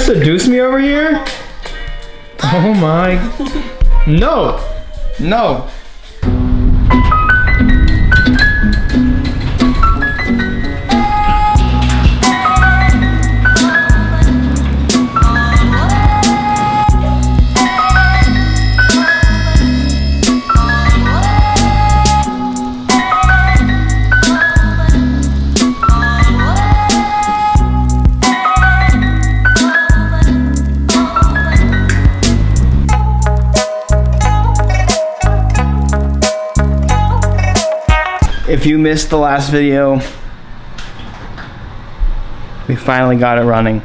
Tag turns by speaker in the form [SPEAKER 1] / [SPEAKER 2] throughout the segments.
[SPEAKER 1] seduce me over here? Oh my. No. No. If you missed the last video, we finally got it running.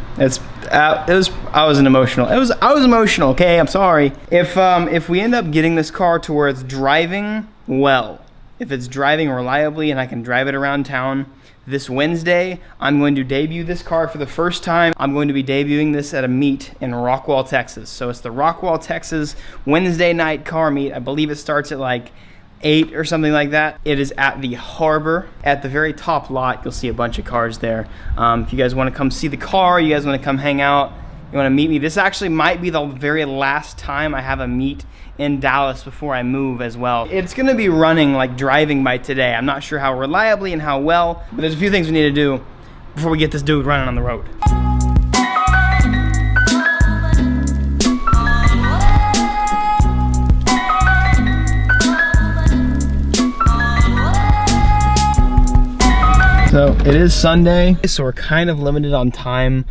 [SPEAKER 1] I was emotional, okay? I'm sorry. If we end up getting this car to where it's driving well, if it's driving reliably and I can drive it around town, this Wednesday, I'm going to debut this car for the first time. I'm going to be debuting this at a meet in Rockwall, Texas. So it's the Rockwall, Texas Wednesday night car meet. I believe it starts at like 8 or something like that. It is at the Harbor. At the very top lot, you'll see a bunch of cars there. If you guys want to come see the car, you guys want to come hang out, you want to meet me, this actually might be the very last time I have a meet in Dallas before I move as well. It's gonna be running like driving by today. I'm not sure how reliably and how well, but there's a few things we need to do before we get this dude running on the road. So it is Sunday, so we're kind of limited on time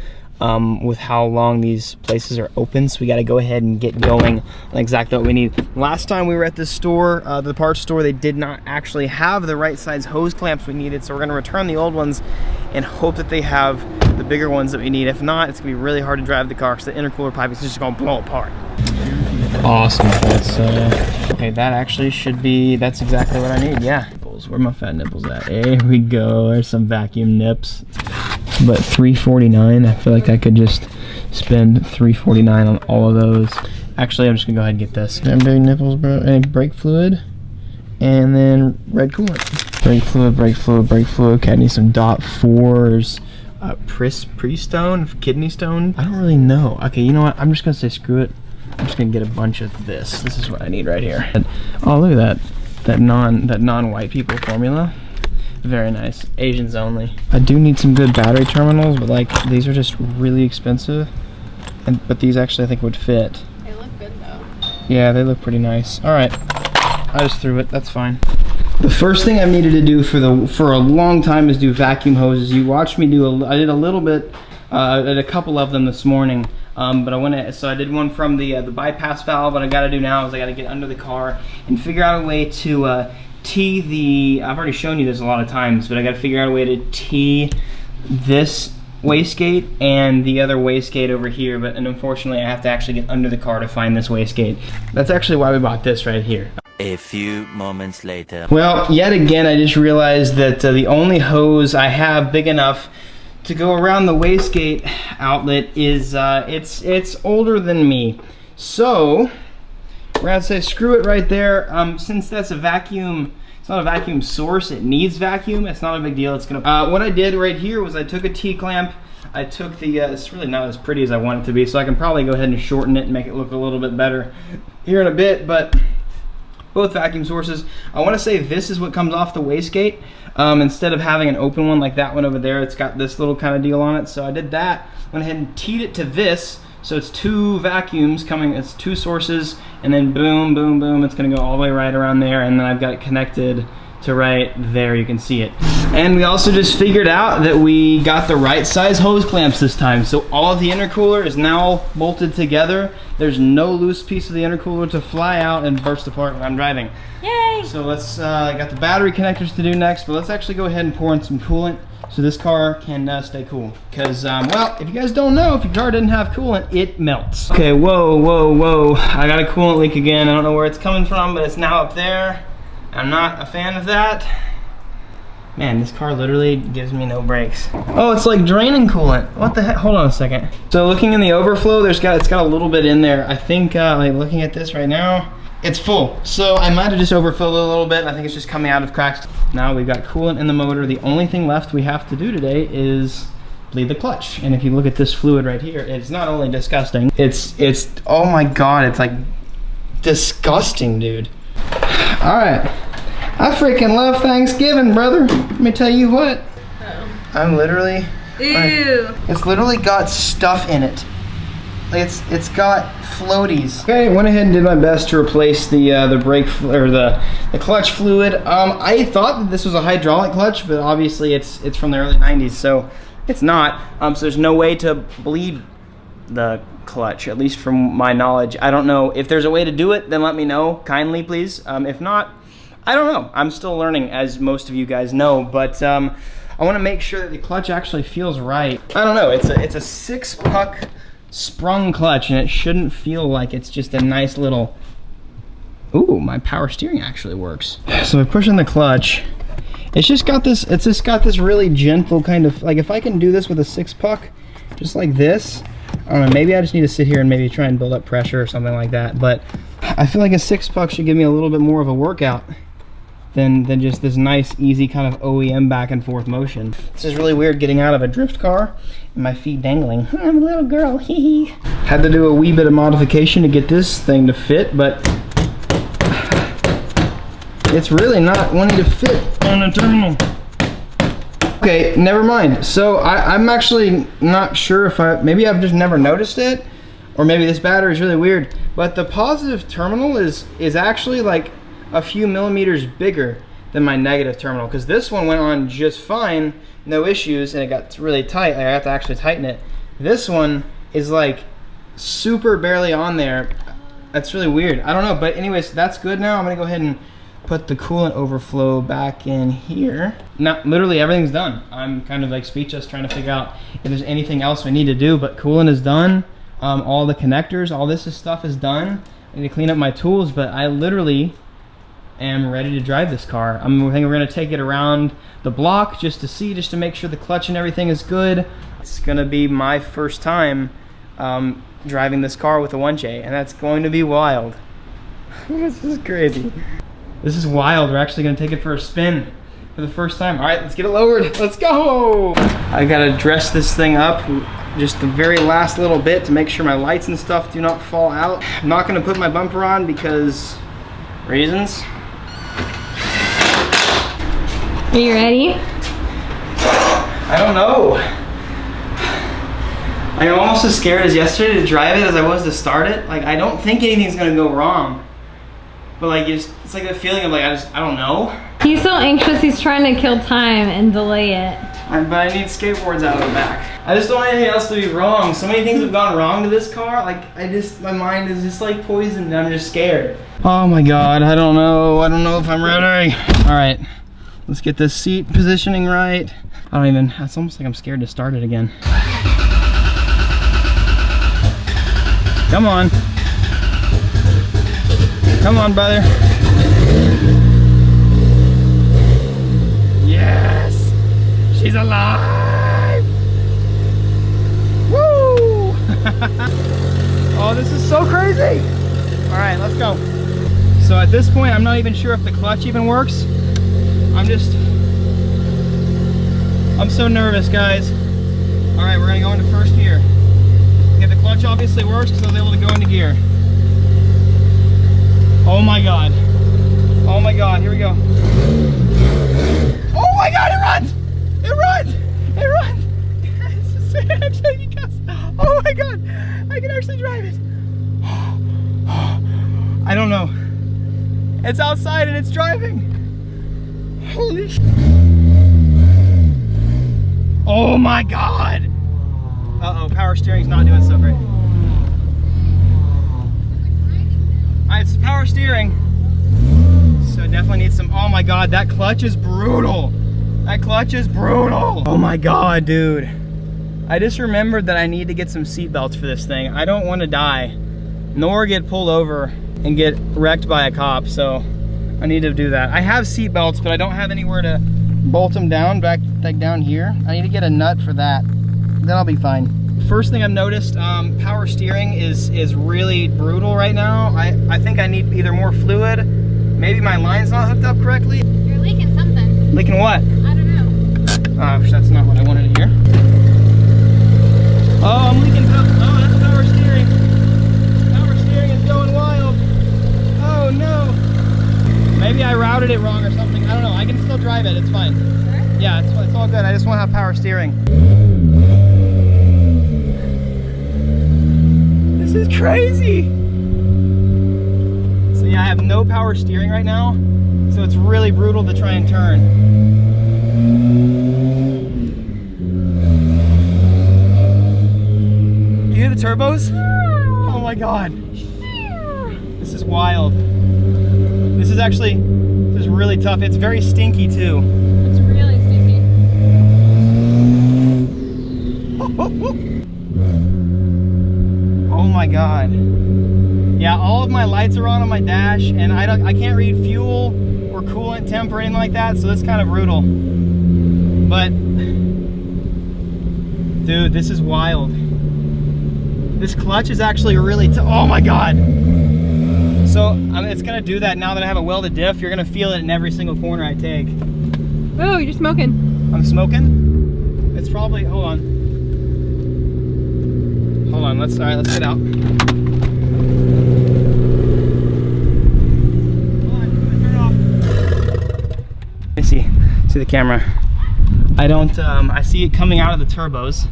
[SPEAKER 1] with how long these places are open, so we got to go ahead and get going on exactly what we need. Last time we were at this store, the parts store, they did not actually have the right size hose clamps we needed, so we're going to return the old ones and hope that they have the bigger ones that we need. If not, it's going to be really hard to drive the car because the intercooler pipe is just going to blow apart. Awesome. That's okay, that actually should be, that's exactly what I need. Yeah. Where my fat nipples at? There we go. There's some vacuum nips. But $3.49, I feel like I could just spend $3.49 on all of those. Actually, I'm just gonna go ahead and get this. Them big nipples, bro. And brake fluid, and then red coolant. Brake fluid, brake fluid, brake fluid. Okay, I need some .4s. Pre-stone, kidney stone. I don't really know. Okay, you know what? I'm just gonna say screw it. I'm just gonna get a bunch of this. This is what I need right here. And, oh, look at that. That non-white people formula. Very nice. Asians only. I do need some good battery terminals, but like these are just really expensive. But these actually I think would fit.
[SPEAKER 2] They look good though.
[SPEAKER 1] Yeah, they look pretty nice. All right, I just threw it. That's fine. The first thing I've needed to do for a long time is do vacuum hoses. You watched me do I did a little bit at a couple of them this morning. But I did one from the bypass valve. What I got to do now is I got to get under the car and figure out a way to tee the, I've already shown you this a lot of times, but I got to figure out a way to tee this wastegate and the other wastegate over here, and unfortunately I have to actually get under the car to find this wastegate. That's actually why we bought this right here.
[SPEAKER 3] A few moments later.
[SPEAKER 1] Well, yet again I just realized that the only hose I have big enough to go around the wastegate outlet is it's older than me, so we're gonna say screw it right there. Since that's a vacuum, it's not a vacuum source, it needs vacuum, it's not a big deal. It's gonna what I did right here was I took a T-clamp, I took the it's really not as pretty as I want it to be, so I can probably go ahead and shorten it and make it look a little bit better here in a bit. But both vacuum sources, I want to say this is what comes off the wastegate. Instead of having an open one like that one over there, it's got this little kind of deal on it. So I did that, went ahead and teed it to this. So it's two vacuums coming, it's two sources, and then boom, boom, boom, it's gonna go all the way right around there, and then I've got it connected to right there, you can see it. And we also just figured out that we got the right size hose clamps this time. So all of the intercooler is now bolted together. There's no loose piece of the intercooler to fly out and burst apart when I'm driving.
[SPEAKER 2] Yay!
[SPEAKER 1] So let's, got the battery connectors to do next, but let's actually go ahead and pour in some coolant so this car can stay cool. Because, well, if you guys don't know, if your car didn't have coolant, it melts. Okay, whoa, whoa, whoa. I got a coolant leak again. I don't know where it's coming from, but it's now up there. I'm not a fan of that. Man, this car literally gives me no brakes. Oh, it's like draining coolant. What the heck? Hold on a second. So looking in the overflow, it's got a little bit in there. I think, like looking at this right now, it's full. So I might have just overfilled it a little bit. I think it's just coming out of cracks. Now we've got coolant in the motor. The only thing left we have to do today is bleed the clutch. And if you look at this fluid right here, it's not only disgusting, it's oh my God, it's like disgusting, dude. All right, I freaking love Thanksgiving, brother. Let me tell you what. I'm literally,
[SPEAKER 2] Ew.
[SPEAKER 1] it's literally got stuff in it. Like it's got floaties. Okay, went ahead and did my best to replace the brake or the clutch fluid. I thought that this was a hydraulic clutch, but obviously it's from the early 90s, so it's not. So there's no way to bleed the clutch, at least from my knowledge. I don't know if there's a way to do it. Then let me know kindly, please. If not, I don't know. I'm still learning, as most of you guys know, but I want to make sure that the clutch actually feels right. I don't know. It's a 6-puck sprung clutch, and it shouldn't feel like it's just a nice little. Ooh, my power steering actually works. So by pushing the clutch, it's just got this really gentle kind of, like, if I can do this with a 6-puck just like this, I don't know, maybe I just need to sit here and maybe try and build up pressure or something like that, but I feel like a 6-puck should give me a little bit more of a workout than just this nice, easy kind of OEM back and forth motion. This is really weird getting out of a drift car and my feet dangling. I'm a little girl, hee hee. Had to do a wee bit of modification to get this thing to fit, but it's really not wanting to fit on a terminal. Okay, never mind. So I'm actually not sure if maybe I've just never noticed it, or maybe this battery is really weird, but the positive terminal is actually like a few millimeters bigger than my negative terminal, because this one went on just fine, no issues, and it got really tight. I have to actually tighten it. This one is like super barely on there. That's really weird. I don't know, but anyways, that's good now. I'm gonna go ahead and put the coolant overflow back in here. Now, literally everything's done. I'm kind of like speechless trying to figure out if there's anything else we need to do, but coolant is done. All the connectors, all this stuff is done. I need to clean up my tools, but I literally am ready to drive this car. I think we're gonna take it around the block just to make sure the clutch and everything is good. It's gonna be my first time driving this car with a 1J, and that's going to be wild. This is crazy. This is wild. We're actually gonna take it for a spin for the first time. All right, let's get it lowered. Let's go. I gotta dress this thing up just the very last little bit to make sure my lights and stuff do not fall out. I'm not gonna put my bumper on because reasons.
[SPEAKER 2] Are you ready?
[SPEAKER 1] I don't know. I'm almost as scared as yesterday to drive it as I was to start it. Like, I don't think anything's gonna go wrong. But like, it's like a feeling of like, I don't know.
[SPEAKER 2] He's so anxious, he's trying to kill time and delay it.
[SPEAKER 1] But I need skateboards out of the back. I just don't want anything else to be wrong. So many things have gone wrong to this car. Like, my mind is just like poisoned and I'm just scared. Oh my God, I don't know. I don't know if I'm ready. All right, let's get this seat positioning right. It's almost like I'm scared to start it again. Come on. Come on, brother. Yes! She's alive! Woo! Oh, this is so crazy! All right, let's go. So at this point, I'm not even sure if the clutch even works. I'm so nervous, guys. All right, we're gonna go into first gear. Okay, the clutch obviously works because I was able to go into gear. Oh my God. Oh my God, here we go. Oh my God, it runs! It runs! It runs! Oh my God, I can actually drive it. I don't know. It's outside and it's driving. Holy shit. Oh my God. Uh-oh, power steering's not doing so great. It's power steering, so definitely need some. Oh my God, that clutch is brutal. That clutch is brutal. Oh my God, dude. I just remembered that I need to get some seat belts for this thing. I don't want to die, nor get pulled over and get wrecked by a cop, so I need to do that. I have seat belts, but I don't have anywhere to bolt them down, back like down here. I need to get a nut for that. Then I'll be fine. First thing I've noticed, power steering is really brutal right now. I think I need either more fluid, maybe my line's not hooked up correctly.
[SPEAKER 2] You're leaking something.
[SPEAKER 1] Leaking what?
[SPEAKER 2] I don't know.
[SPEAKER 1] Oh, that's not what I wanted to hear. crazy. So yeah, I have no power steering right now, so it's really brutal to try and turn. You hear the turbos? Oh my God. This is wild. This is really tough. It's very stinky too.
[SPEAKER 2] It's really stinky.
[SPEAKER 1] Oh my God. Yeah, all of my lights are on my dash, and I can't read fuel or coolant temp or anything like that, so it's kind of brutal. But dude, this is wild. This clutch is actually really oh my God. So it's gonna do that now that I have a welded diff. You're gonna feel it in every single corner I take.
[SPEAKER 2] Oh, you're smoking.
[SPEAKER 1] I'm smoking? It's probably, hold on. Hold on, all right, let's get out. Hold on, I'm gonna turn it off. Let me see the camera. I see it coming out of the turbos.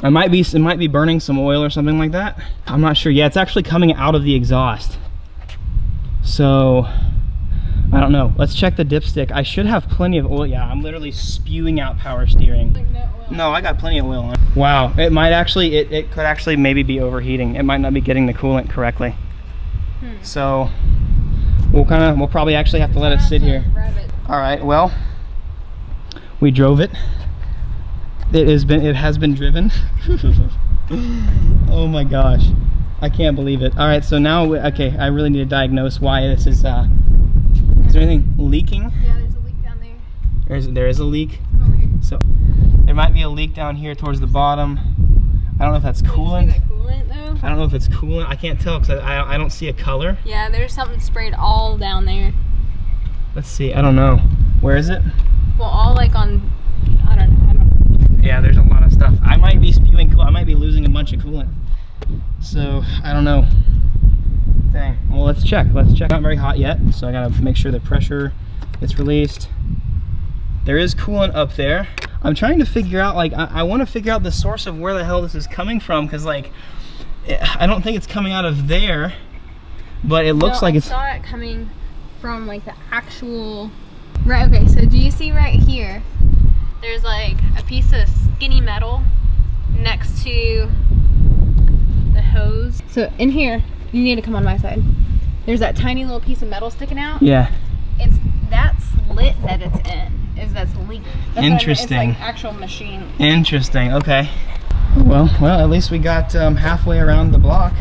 [SPEAKER 1] It might be burning some oil or something like that. I'm not sure. Yeah, it's actually coming out of the exhaust. So, I don't know. Let's check the dipstick. I should have plenty of oil. Yeah, I'm literally spewing out power steering.
[SPEAKER 2] Like no oil.
[SPEAKER 1] No, I got plenty of oil on. Wow, it might actually, it could actually maybe be overheating. It might not be getting the coolant correctly. So, we'll probably actually have to let it sit here. All right, well, we drove it. It has been driven. Oh my gosh, I can't believe it. All right, so now, okay, I really need to diagnose why this is, is there anything leaking?
[SPEAKER 2] Yeah, there's a leak down there.
[SPEAKER 1] There is a leak.
[SPEAKER 2] Over here.
[SPEAKER 1] So there might be a leak down here towards the bottom. I don't know if that's coolant.
[SPEAKER 2] Is that coolant though?
[SPEAKER 1] I don't know if it's coolant. I can't tell because I don't see a color.
[SPEAKER 2] Yeah, there's something sprayed all down there.
[SPEAKER 1] Let's see, I don't know. Where is it?
[SPEAKER 2] Well, all like on, I don't know.
[SPEAKER 1] Yeah, there's a lot of stuff. I might be spewing I might be losing a bunch of coolant. So, I don't know. Dang. Well, let's check. Not very hot yet, so I gotta make sure the pressure gets released. There is coolant up there. I'm trying to figure out, like, I want to figure out the source of where the hell this is coming from, because, like, I don't think it's coming out of there, but it looks like it's...
[SPEAKER 2] I saw it coming from, like, the actual... Right, okay, so do you see right here? There's, like, a piece of skinny metal next to the hose. So, in here, you need to come on my side. There's that tiny little piece of metal sticking out.
[SPEAKER 1] Yeah.
[SPEAKER 2] It's that slit that it's in. That's leaking.
[SPEAKER 1] Interesting.
[SPEAKER 2] It's like actual machine.
[SPEAKER 1] Interesting. Okay. Well, at least we got halfway around the block.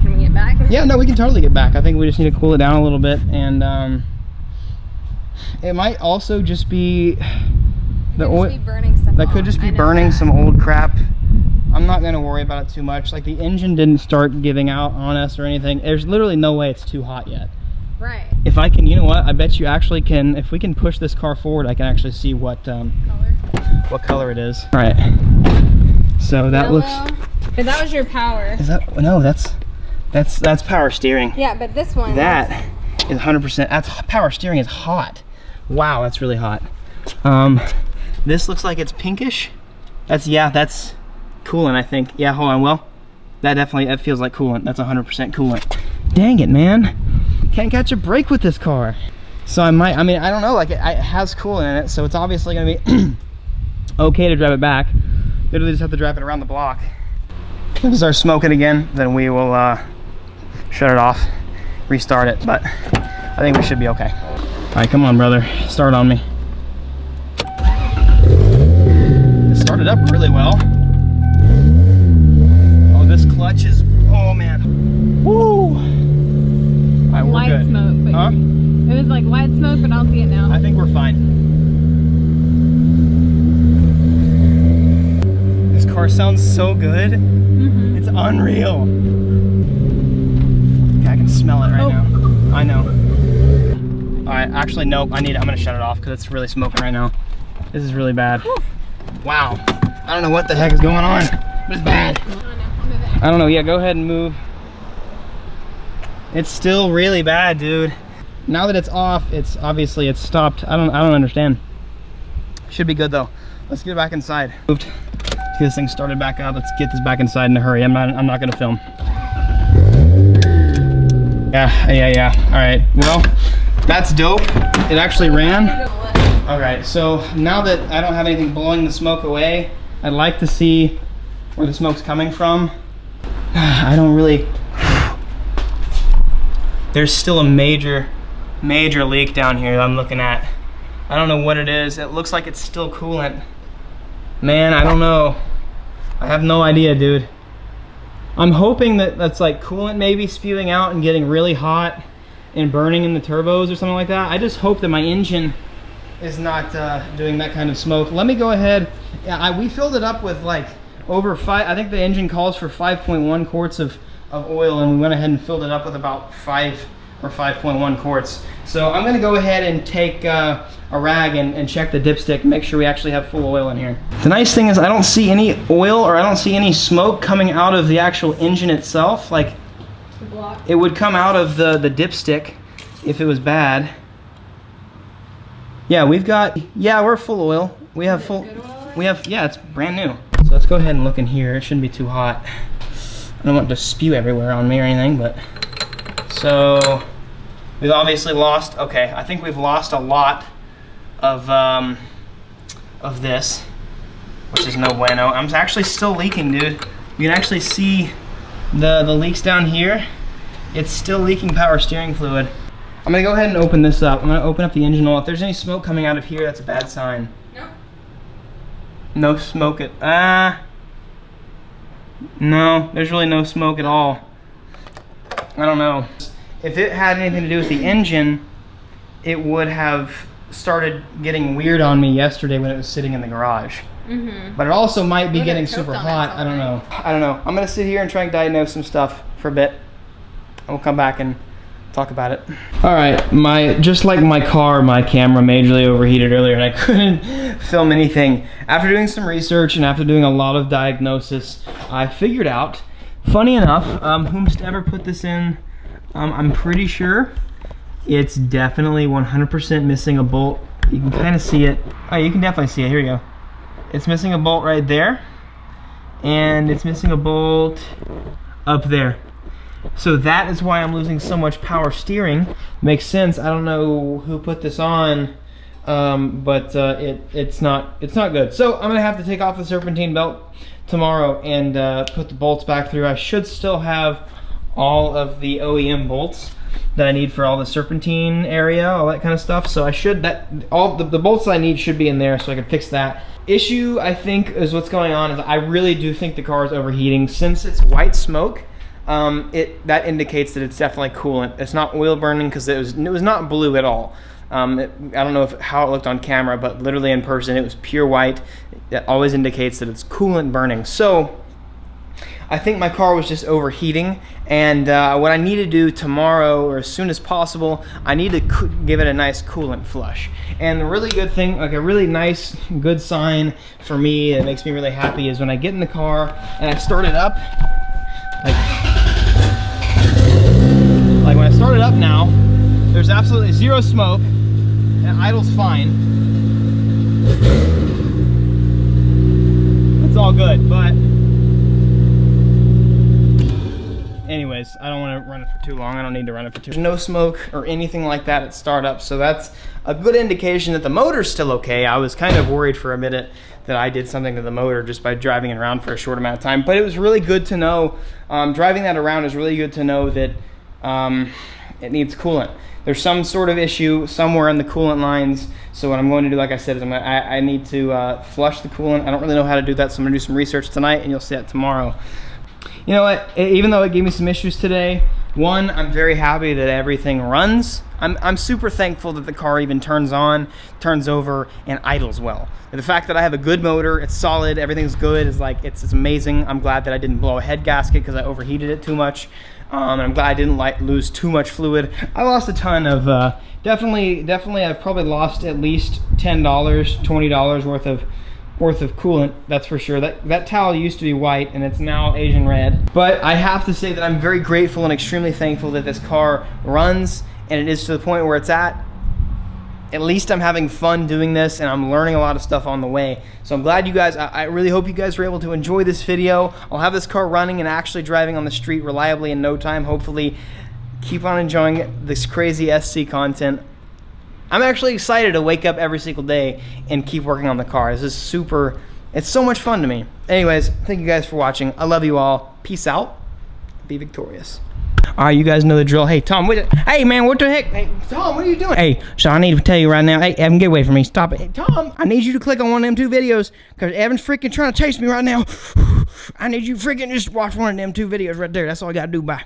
[SPEAKER 2] Can we get back?
[SPEAKER 1] Yeah, no, we can totally get back. I think we just need to cool it down a little bit, and it might also just be the oil. That could just be burning some old crap. I'm not gonna worry about it too much. Like, the engine didn't start giving out on us or anything. There's literally no way it's too hot yet.
[SPEAKER 2] Right.
[SPEAKER 1] If I can, you know what? I bet you actually can. If we can push this car forward, I can actually see what color it is. All right. So that looks.
[SPEAKER 2] But that was your power.
[SPEAKER 1] Is that no? That's power steering.
[SPEAKER 2] Yeah, but this one.
[SPEAKER 1] That is 100%. That's power steering is hot. Wow, that's really hot. This looks like it's pinkish. That's coolant, I think. Yeah, hold on. Well, that feels like coolant. That's 100% coolant. Dang it, man. Can't catch a break with this car. So I don't know, like, it has coolant in it, so it's obviously gonna be okay to drive it back. Literally just have to drive it around the block. If it starts smoking again, then we will shut it off, restart it, but I think we should be okay. All right, come on, brother, start on me. It started up really well. Oh, this clutch is, oh man. Woo! All right, we're
[SPEAKER 2] white
[SPEAKER 1] good.
[SPEAKER 2] Smoke. But
[SPEAKER 1] huh?
[SPEAKER 2] It was like white smoke, but I'll see it now.
[SPEAKER 1] I think we're fine. This car sounds so good. Mm-hmm. It's unreal. Okay, I can smell it right now. I know. All right, actually, nope. I'm gonna shut it off because it's really smoking right now. This is really bad. Whew. Wow. I don't know what the heck is going on, but it's bad. I don't know. Yeah, go ahead and move. It's still really bad, dude. Now that it's off, it's stopped. I don't understand. Should be good though. Let's get back inside. Moved. Let's get this thing started back up. Let's get this back inside in a hurry. I'm not gonna film. Yeah. All right, well, that's dope. It actually ran. All right, so now that I don't have anything blowing the smoke away, I'd like to see where the smoke's coming from. I don't really, there's still a major leak down here that I'm looking at. I don't know what it is. It looks like it's still coolant. Man, I don't know. I have no idea, dude. I'm hoping that that's like coolant maybe spewing out and getting really hot and burning in the turbos or something like that. I just hope that my engine is not doing that kind of smoke. Let me go ahead. Yeah, we filled it up with like over 5, I think the engine calls for 5.1 quarts of oil, and we went ahead and filled it up with about 5 or 5.1 quarts. So I'm gonna go ahead and take a rag and check the dipstick, make sure we actually have full oil in here. The nice thing is I don't see any oil or I don't see any smoke coming out of the actual engine itself. Like, it would come out of the dipstick if it was bad. Yeah, we're full oil. We have full, yeah, it's brand new. So let's go ahead and look in here. It shouldn't be too hot. I don't want it to spew everywhere on me or anything, but. So, we've obviously lost, okay, I think we've lost a lot of this, which is no bueno. I'm actually still leaking, dude. You can actually see the leaks down here. It's still leaking power steering fluid. I'm gonna go ahead and open this up. I'm gonna open up the engine oil. If there's any smoke coming out of here, that's a bad sign.
[SPEAKER 2] No.
[SPEAKER 1] No smoke no, there's really no smoke at all. I don't know. If it had anything to do with the engine, it would have started getting weird on me yesterday when it was sitting in the garage. But it also might be getting super hot. I don't know. I'm gonna sit here and try and diagnose some stuff for a bit. And we'll come back and talk about it. All right, just like my car, my camera majorly overheated earlier and I couldn't film anything. After doing some research and after doing a lot of diagnosis, I figured out, funny enough, whomsoever put this in, I'm pretty sure it's definitely 100% missing a bolt. You can kind of see it. Oh, you can definitely see it. Here we go. It's missing a bolt right there, and it's missing a bolt up there. So that is why I'm losing so much power steering. Makes sense. I don't know who put this on, but it's not good. So I'm gonna have to take off the serpentine belt tomorrow and put the bolts back through. I should still have all of the OEM bolts that I need for all the serpentine area, all that kind of stuff. So I should, all the bolts I need should be in there so I can fix that. Issue, I think, is what's going on is I really do think the car is overheating. Since it's white smoke, that indicates that it's definitely coolant. It's not oil burning because it was not blue at all. I don't know how it looked on camera, but literally in person it was pure white. That always indicates that it's coolant burning. So I think my car was just overheating, and what I need to do tomorrow or as soon as possible, I need to give it a nice coolant flush. And the really good thing, like a really nice good sign for me that makes me really happy, is when I get in the car and I start it up, like when I start it up now, there's absolutely zero smoke and it idles fine. It's all good, but anyways, I don't want to run it for too long. I don't need to run it for too long. There's no smoke or anything like that at startup, so that's a good indication that the motor's still okay. I was kind of worried for a minute that I did something to the motor just by driving it around for a short amount of time, but it was really good to know. Driving that around is really good to know that it needs coolant. There's some sort of issue somewhere in the coolant lines, so what I'm going to do, like I said, is I need to flush the coolant. I don't really know how to do that, so I'm going to do some research tonight, and you'll see that tomorrow. You know what, even though it gave me some issues today, one, I'm very happy that everything runs. I'm super thankful that the car even turns on, turns over, and idles well. And the fact that I have a good motor, it's solid, everything's good, is like, it's amazing. I'm glad that I didn't blow a head gasket because I overheated it too much. And I'm glad I didn't lose too much fluid. I lost a ton of, definitely I've probably lost at least $10, $20 worth of coolant, that's for sure. That towel used to be white and it's now Asian red. But I have to say that I'm very grateful and extremely thankful that this car runs, and it is to the point where it's at. at least I'm having fun doing this, and I'm learning a lot of stuff on the way. So I'm glad you guys, I really hope you guys were able to enjoy this video. I'll have this car running and actually driving on the street reliably in no time. Hopefully, keep on enjoying this crazy SC content. I'm actually excited to wake up every single day and keep working on the car. This is super, it's so much fun to me. Anyways, thank you guys for watching. I love you all. Peace out. Be victorious. All right, you guys know the drill. Hey, Tom, hey, man, what the heck? Hey, Tom, what are you doing? Hey, so I need to tell you right now. Hey, Evan, get away from me. Stop it. Hey, Tom, I need you to click on one of them 2 videos because Evan's freaking trying to chase me right now. I need you freaking just watch one of them 2 videos right there. That's all I got to do. Bye.